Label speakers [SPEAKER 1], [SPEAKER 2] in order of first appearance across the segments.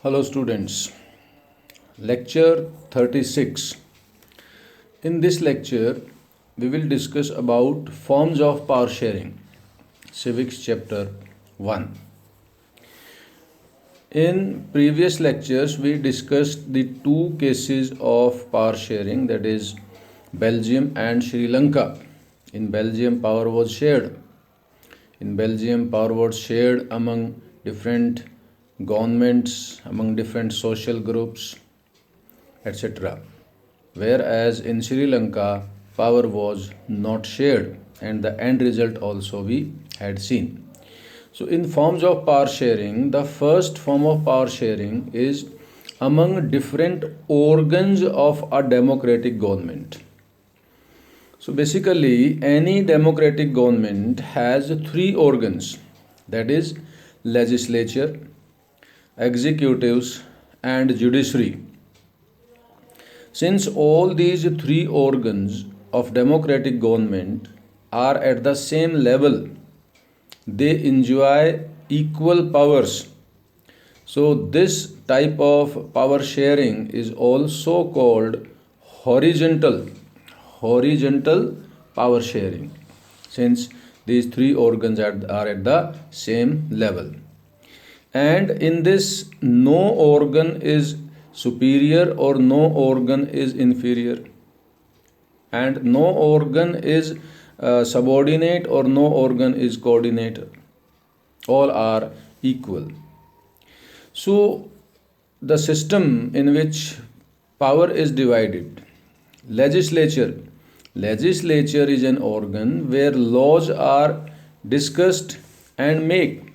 [SPEAKER 1] Hello students, lecture 36. In this lecture, we will discuss about forms of power sharing, civics chapter 1. In previous lectures, we discussed the two cases of power sharing, that is Belgium and Sri Lanka. In Belgium, power was shared. In Belgium, power was shared among different governments, among different social groups, etc. Whereas in Sri Lanka, power was not shared, and the end result also we had seen. So, in forms of power sharing, the first form of power sharing is among different organs of a democratic government. So basically, any democratic government has three organs, that is, legislature, executives, and judiciary. Since all these three organs of democratic government are at the same level, they enjoy equal powers. So this type of power sharing is also called horizontal power sharing, since these three organs are at the same level. And in this, no organ is superior or no organ is inferior, and no organ is subordinate or no organ is coordinator. All are equal. So the system in which power is divided, legislature is an organ where laws are discussed and made.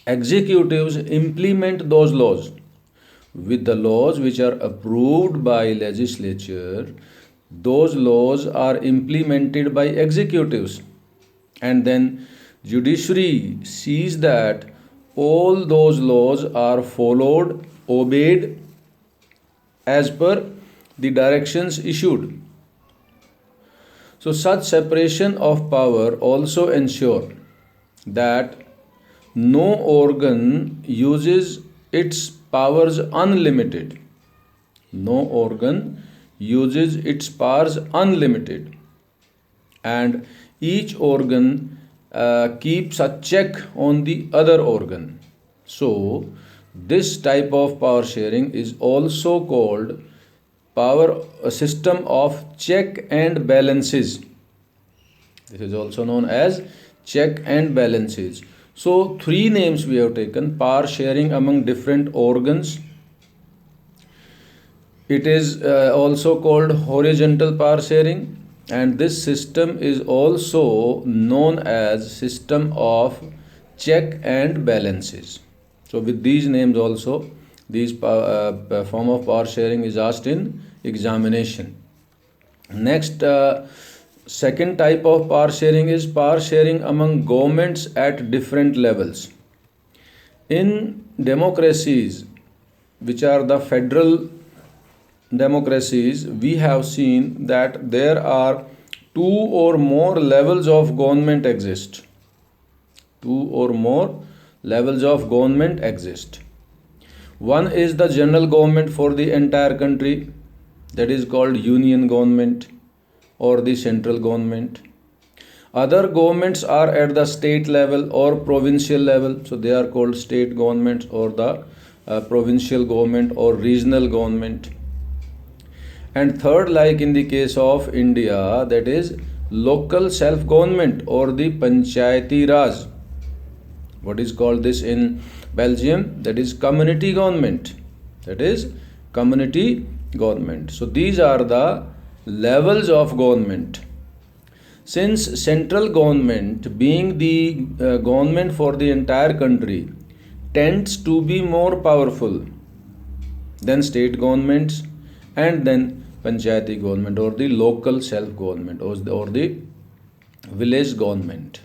[SPEAKER 1] Executives implement those laws. With the laws which are approved by legislature, those laws are implemented by executives, and then judiciary sees that all those laws are followed, obeyed as per the directions issued. So such separation of power also ensure that no organ uses its powers unlimited. No organ uses its powers unlimited, and each organ keeps a check on the other organ. So this type of power sharing is also called a system of check and balances. This is also known as check and balances. So three names we have taken: power sharing among different organs. It is also called horizontal power sharing, and this system is also known as system of check and balances. So with these names also, these form of power sharing is asked in examination. Next, second type of power sharing is power sharing among governments at different levels. In democracies, which are the federal democracies, we have seen that there are two or more levels of government exist. One is the general government for the entire country, that is called union government or the central government. Other governments are at the state level or provincial level, so they are called state governments or the provincial government or regional government. And third, like in the case of India, that is local self-government or the Panchayati Raj. What is called this in Belgium? That is community government. So these are the levels of government. Since central government, being the government for the entire country, tends to be more powerful than state governments and then Panchayati government or the local self-government or the village government.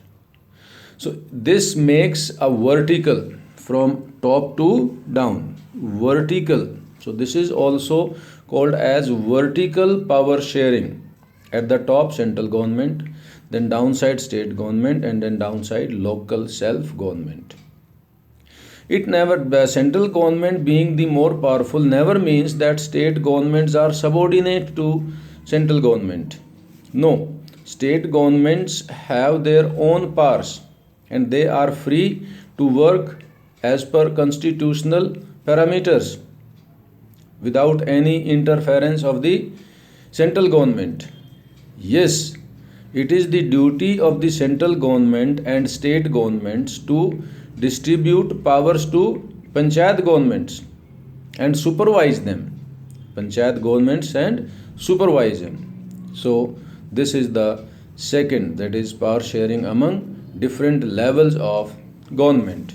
[SPEAKER 1] So this makes a vertical from top to down. So this is also called as vertical power sharing. At the top, central government, then downside state government, and then downside local self-government. The central government being the more powerful never means that state governments are subordinate to central government. No, state governments have their own powers and they are free to work as per constitutional parameters without any interference of the central government. Yes, it is the duty of the central government and state governments to distribute powers to panchayat governments and supervise them. Panchayat governments and supervise them. So, this is the second, that is power sharing among different levels of government.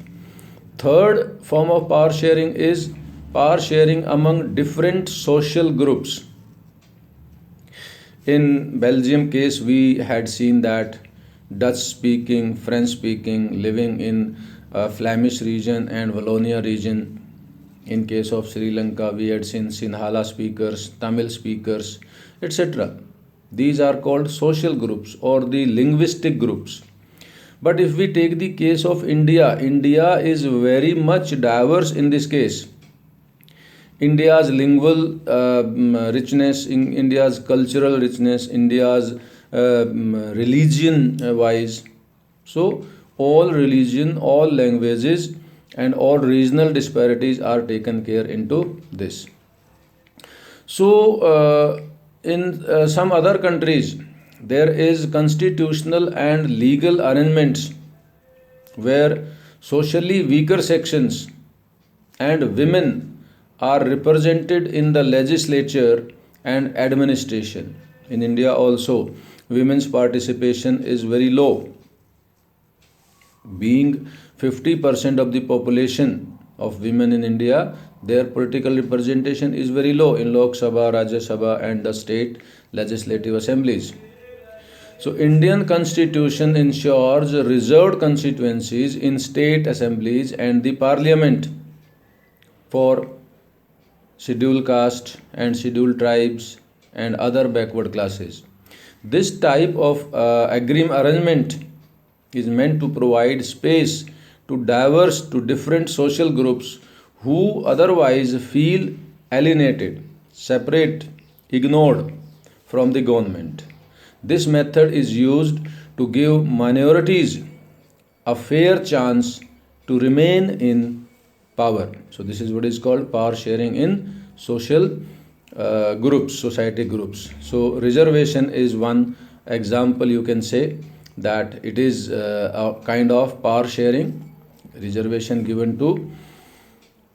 [SPEAKER 1] Third form of power sharing is power sharing among different social groups. In Belgium case, we had seen that Dutch speaking, French speaking, living in Flemish region and Wallonia region. In case of Sri Lanka, we had seen Sinhala speakers, Tamil speakers, etc. These are called social groups or the linguistic groups. But if we take the case of India, India is very much diverse in this case. India's lingual richness, in India's cultural richness, India's religion wise. So, all religion, all languages, and all regional disparities are taken care into this. So, in some other countries, there is constitutional and legal arrangements where socially weaker sections and women are represented in the legislature and administration. In India also, women's participation is very low. Being 50% of the population of women in India, their political representation is very low in Lok Sabha, Rajya Sabha and the state legislative assemblies. So Indian constitution ensures reserved constituencies in state assemblies and the parliament for scheduled caste and scheduled tribes and other backward classes. This type of arrangement is meant to provide space to different social groups who otherwise feel alienated, separate, ignored from the government. This method is used to give minorities a fair chance to remain in power. So this is what is called power sharing in social groups, society groups. So reservation is one example, you can say that it is a kind of power sharing. Reservation given to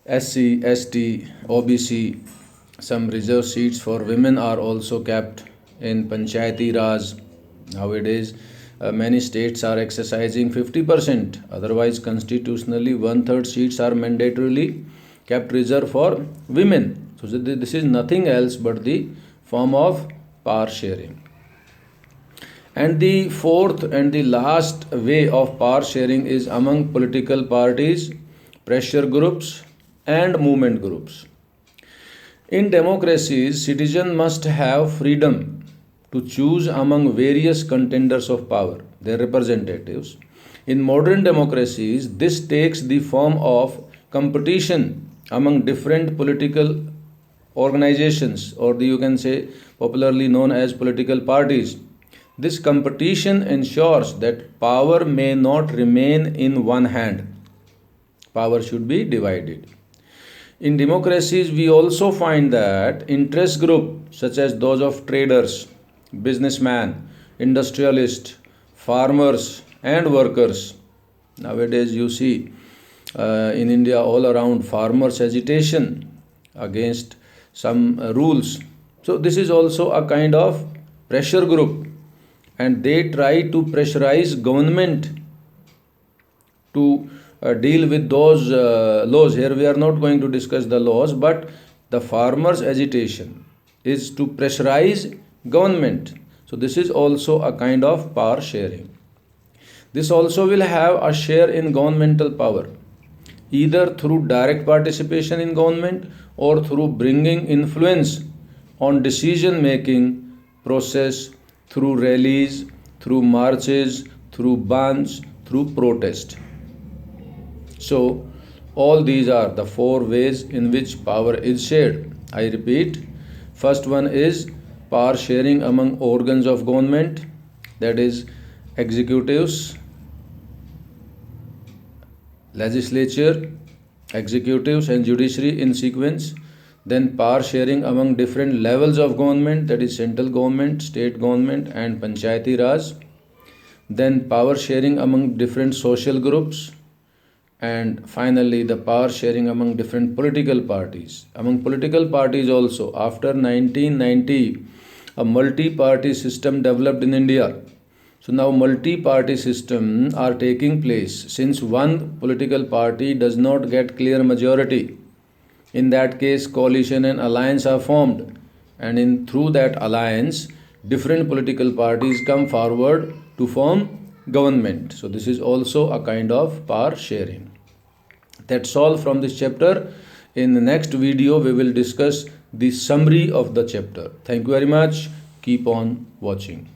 [SPEAKER 1] SC, ST, OBC. Some reserved seats for women are also kept in Panchayati Raj. Nowadays, many states are exercising 50%. Otherwise, constitutionally, 1/3 seats are mandatorily kept reserved for women. So, this is nothing else but the form of power sharing. And the fourth and the last way of power sharing is among political parties, pressure groups, and movement groups. In democracies, citizens must have freedom to choose among various contenders of power, their representatives. In modern democracies, this takes the form of competition among different political organizations, or you can say popularly known as political parties. This competition ensures that power may not remain in one hand. Power should be divided. In democracies, we also find that interest groups such as those of traders, businessmen, industrialists, farmers, and workers. Nowadays, you see in India all around farmers' agitation against some rules. So, this is also a kind of pressure group, and they try to pressurize government to deal with those laws. Here we are not going to discuss the laws, but the farmers' agitation is to pressurize government. So this is also a kind of power sharing. This also will have a share in governmental power, either through direct participation in government or through bringing influence on decision making process through rallies, through marches, through bans, through protest. So, all these are the four ways in which power is shared. I repeat, first one is power sharing among organs of government, that is, executives, legislature, executives, and judiciary in sequence. Then power sharing among different levels of government, that is, central government, state government, and Panchayati Raj. Then power sharing among different social groups, and finally the power sharing among different political parties. Among political parties also, after 1990, a multi-party system developed in India. So now multi-party system are taking place since one political party does not get clear majority. In that case, coalition and alliance are formed, and in through that alliance, different political parties come forward to form government. So this is also a kind of power sharing. That's all from this chapter. In the next video, we will discuss the summary of the chapter. Thank you very much. Keep on watching.